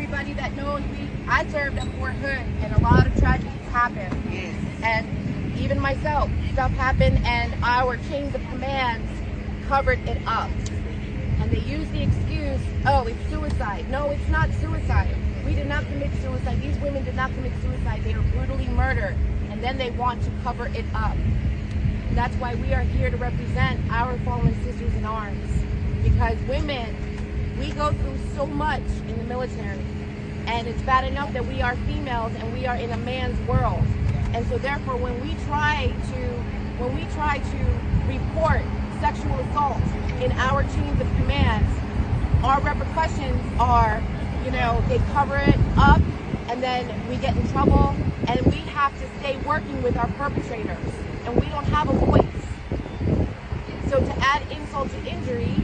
everybody that knows I served at Fort Hood, and a lot of tragedies happened. Yes. And even myself, stuff happened, and our chains of commands covered it up. And they use the excuse, oh, it's suicide. No, it's not suicide. We did not commit suicide. These women did not commit suicide. They were brutally murdered, and then they want to cover it up. And that's why we are here to represent our fallen sisters in arms. Because women, we go through so much in the military, and it's bad enough that we are females and we are in a man's world. And so therefore, when we try to report sexual assault in our chains of commands, our repercussions are, they cover it up, and then we get in trouble, and we have to stay working with our perpetrators, and we don't have a voice. So to add insult to injury,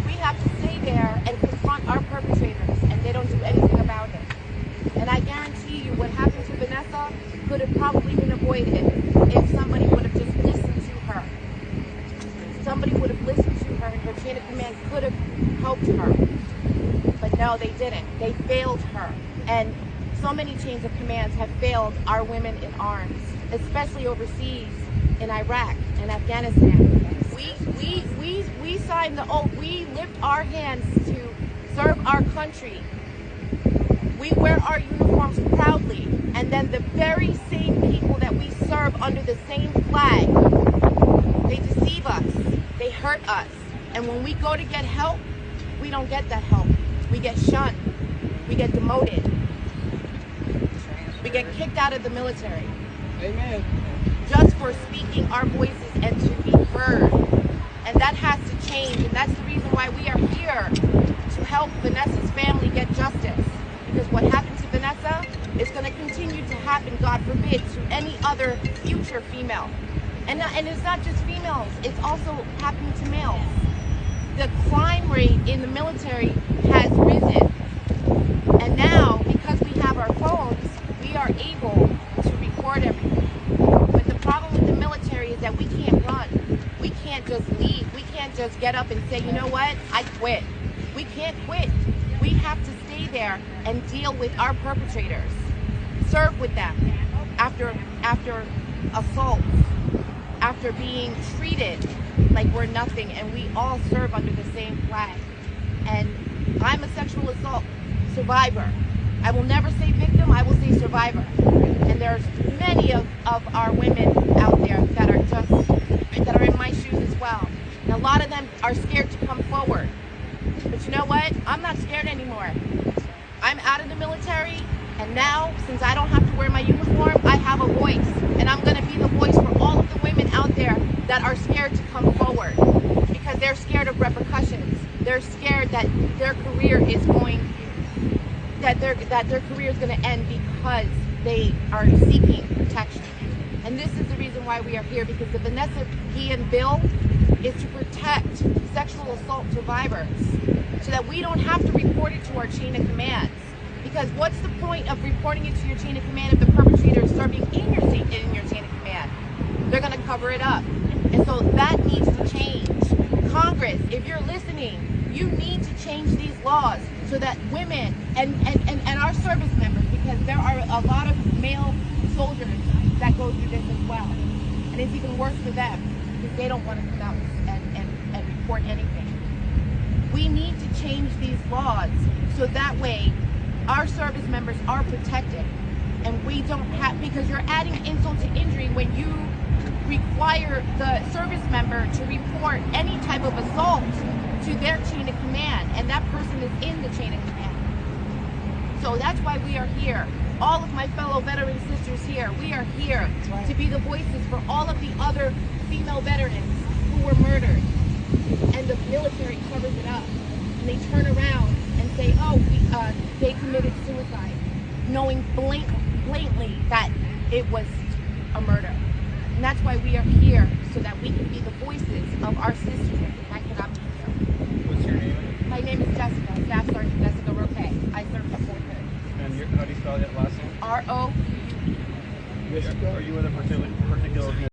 we have to stay there and confront our perpetrators, and they don't do anything about it. And I guarantee you what happened to Vanessa could have probably been avoided if somebody would have just listened to her. Somebody would have listened to her, and her chain of command could have helped her. But no, they didn't. They failed her. And so many chains of commands have failed our women in arms, especially overseas in Iraq and Afghanistan. We signed the oath. We lift our hands to serve our country. We wear our uniforms proudly, and then the very same people that we serve under the same flag, they deceive us, they hurt us, and when we go to get help, we don't get that help. We get shunned, we get demoted, we get kicked out of the military. Amen. Just for speaking our voices and to be heard. And that has to change, and that's the reason why we are here to help Vanessa's family get justice. Because what happened to Vanessa is going to continue to happen, God forbid, to any other future female. And it's not just females, it's also happening to males. The crime rate in the military has risen. And now, because we have our phones, we are able to record everything. But the problem with the military is that we can't run. We can't just leave. We can't just get up and say, you know what, I quit. We can't quit. We have to stay there and deal with our perpetrators. Serve with them after assault, after being treated like we're nothing, and we all serve under the same flag. And I'm a sexual assault survivor. I will never say victim, I will say survivor. And there's many of our women out there that are in my shoes as well. And a lot of them are scared to come forward. But you know what? I'm not scared anymore. I'm out of the military, and now, since I don't have to wear my uniform, I have a voice. And I'm going to be the voice for all of the women out there that are scared to come forward. Because they're scared of repercussions. They're scared that their career is going to end because they are seeking protection. And this is the reason why we are here, because the Vanessa Guillen bill is to protect sexual assault survivors so that we don't have to report it to our chain of commands. Because what's the point of reporting it to your chain of command if the perpetrator is serving in your chain of command? They're going to cover it up. And so that needs to change. Congress, if you're listening, you need to change these laws so that women and our service members, because there are a lot of male soldiers that go through this as well. And it's even worse for them because they don't want to come out and report anything. We need to change these laws so that way our service members are protected, and we don't have, because you're adding insult to injury when you require the service member to report any type of assault to their chain of command, and that person is in the chain of command. So that's why we are here. All of my fellow veteran sisters here, we are here to be the voices for all of the other female veterans who were murdered. And the military covers it up. And they turn around and say, oh, they committed suicide, knowing blatantly that it was a murder. And that's why we are here, so